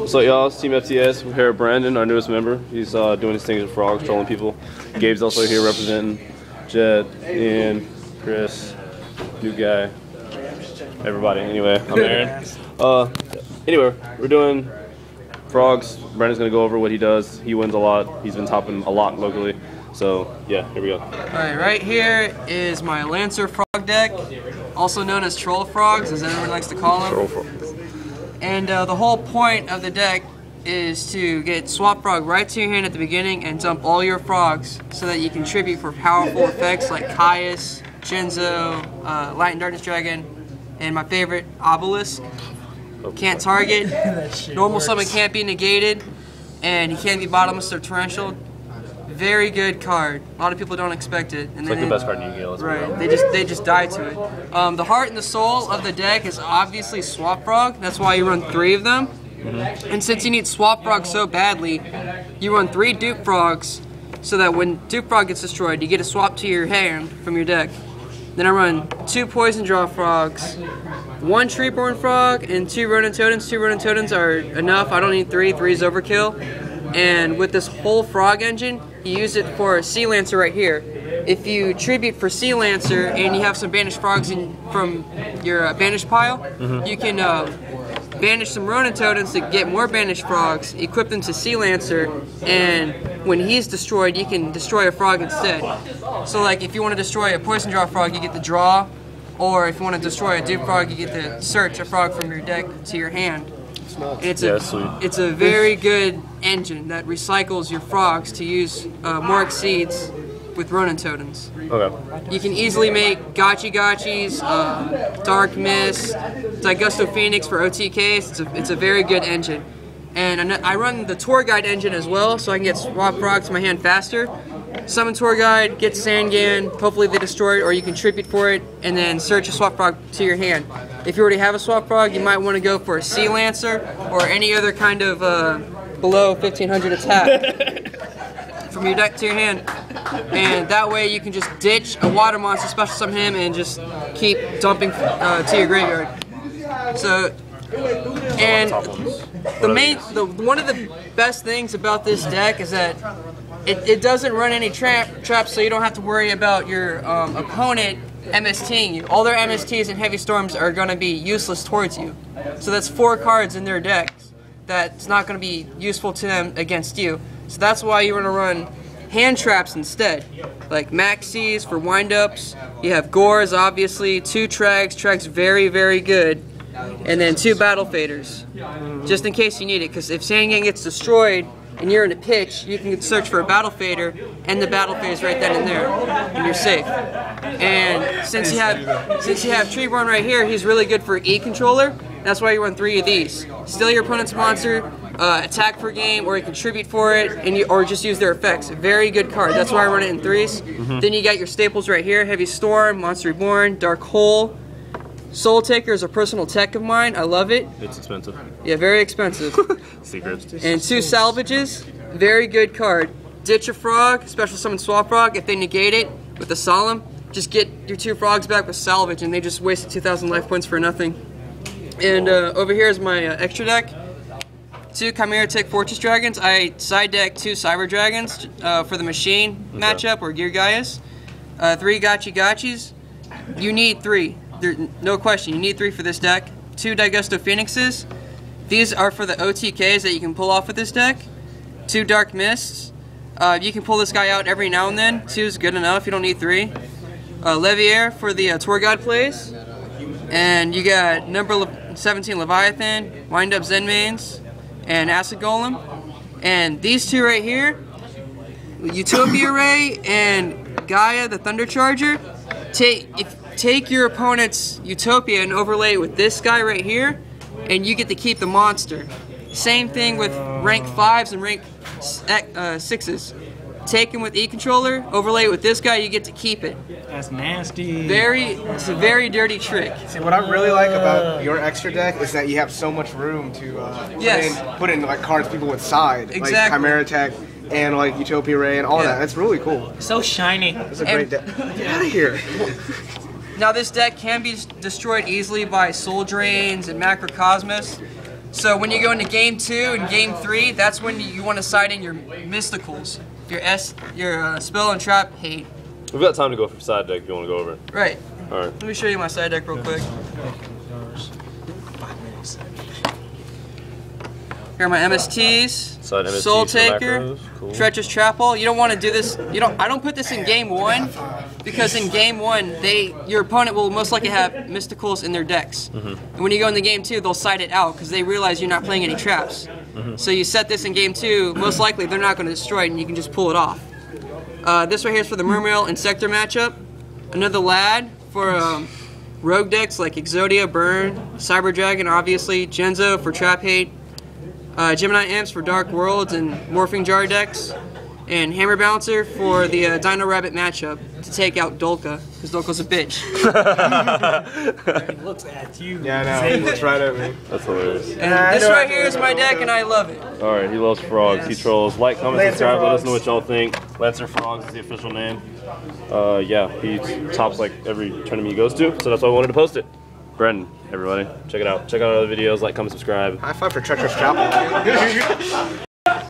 So y'all, Team FTS, we're here at Brandon, our newest member. He's doing his things with frogs, trolling people. Gabe's also here representing. Jed, Ian, Chris, new guy, everybody. Anyway, I'm Aaron. Anyway, we're doing frogs. Brandon's gonna go over what he does. He wins a lot. He's been topping a lot locally. So yeah, here we go. Alright, right here is my Lancer frog deck, also known as troll frogs, as everyone likes to call them. Troll frogs. And the whole point of the deck is to get swap frog right to your hand at the beginning and dump all your frogs so that you can tribute for powerful effects like Caius, Genzo, Latin Darkness Dragon, and my favorite, Obelisk. Can't target, normal summon can't be negated, and he can't be bottomless or torrential. Very good card. A lot of people don't expect it. And it's like the best card in Yu-Gi-Oh! Right. They just die to it. The heart and the soul of the deck is obviously Swap Frog. That's why you run 3 of them. And since you need Swap Frog so badly, you run 3 Dupe Frogs so that when Dupe Frog gets destroyed, you get a swap to your hand from your deck. Then I run 2 Poison Draw Frogs, 1 Treeborn Frog, and 2 Ronin Totems. 2 Ronin Totems are enough. I don't need 3. 3 is overkill. And with this whole frog engine, you use it for Sea Lancer right here. If you tribute for Sea Lancer and you have some banished frogs from your banished pile, you can banish some Ronin Totems to get more banished frogs, equip them to Sea Lancer, and when he's destroyed, you can destroy a frog instead. So like if you want to destroy a Poison Draw Frog, you get the draw, or if you want to destroy a Dupe Frog, you get to search a frog from your deck to your hand. It's a very good engine that recycles your frogs to use more Exceeds with Ronin Totems. Okay. You can easily make Gachi Gachis, Dark Mist, Daigusto Phoenix for OTKs. It's a very good engine. And I run the Tour Guide engine as well, so I can get swap frogs to my hand faster. Summon Tour Guide, get Sangan, hopefully they destroy it, or you can tribute for it, and then search a swap frog to your hand. If you already have a swap frog, you might want to go for a Sea Lancer, or any other kind of below 1500 attack from your deck to your hand. And that way you can just ditch a water monster, special summon him, and just keep dumping to your graveyard. So, and one of the best things about this deck is that it doesn't run any traps, so you don't have to worry about your opponent MSTing you. All their MSTs and Heavy Storms are going to be useless towards you. So that's 4 cards in their decks that's not going to be useful to them against you. So that's why you want to run hand traps instead, like Maxis for windups. You have Gores, obviously, 2 Trags. Trags very, very good. And then 2 Battle Faders, just in case you need it, because if Sangan gets destroyed and you're in a pitch, you can search for a Battle Fader and the Battle Phase right then and there, and you're safe. And since you have Treeborn right here, he's really good for E-Controller. That's why you run 3 of these. Steal your opponent's monster, attack for game, or you contribute for it, and or just use their effects. Very good card. That's why I run it in 3s. Then you got your staples right here: Heavy Storm, Monster Reborn, Dark Hole. Soul Taker is a personal tech of mine. I love it. It's expensive. Yeah, very expensive. Secret. And 2 Salvages. Very good card. Ditch a frog, special summon Swap Frog. If they negate it with a Solemn, just get your 2 frogs back with Salvage, and they just wasted 2,000 life points for nothing. And over here is my extra deck. 2 Chimera Tech Fortress Dragons. I side deck 2 Cyber Dragons for the machine matchup, or Gear Gaius. 3 Gachi Gachis. You need 3. No question, you need 3 for this deck. 2 Daigusto Phoenixes. These are for the OTKs that you can pull off with this deck. 2 Dark Mists. You can pull this guy out every now and then. 2 is good enough, you don't need 3. Leviair for the Tour Guide plays. And you got number 17 Leviathan, Wind Up Zenmains, and Acid Golem. And these 2 right here, Utopia Ray and Gaia the Thunder Charger. Take your opponent's Utopia and overlay it with this guy right here, and you get to keep the monster. Same thing with rank 5s and rank 6s. Take him with E-Controller, overlay it with this guy, you get to keep it. That's nasty. It's a very dirty trick. See, what I really like about your extra deck is that you have so much room to put in like cards people would side. Exactly. Like Chimera Tech and like Utopia Ray and all that. That's really cool. So shiny. It's a great deck. Get out of here. Now this deck can be destroyed easily by Soul Drains and Macrocosmos. So when you go into game 2 and game 3, that's when you want to side in your mysticals, your spell and trap hate. We've got time to go for side deck if you want to go over it. Right. All right. Let me show you my side deck real quick. Here are my MSTs. Side MST, Soul some Taker, macros. Cool. Treacherous Trap Hole. You don't want to do this. I don't put this in game 1 because in game 1 your opponent will most likely have mysticals in their decks. And when you go into game 2, they'll side it out because they realize you're not playing any traps. So you set this in game 2. Most likely they're not going to destroy it, and you can just pull it off. This right here is for the Mermail and Sector matchup. Another Lad for rogue decks like Exodia, Burn, Cyber Dragon, obviously. Genzo for trap hate. Gemini Imps for Dark Worlds and Morphing Jar decks, and Hammer Bouncer for the Dino Rabbit matchup to take out Dolka, because Dolka's a bitch. He looks at you. Yeah, I know. He looks right at me. That's hilarious. And this right here is my deck, and I love it. All right, he loves frogs. He trolls. Like, comment, Lancer subscribe. Let us know Frogs. what y'all think. Lancer Frogs is the official name. Yeah, he tops like every tournament he goes to, so that's why I wanted to post it. Brendan, everybody, check it out. Check out our other videos. Like, comment, subscribe. High five for Treacherous Chapel.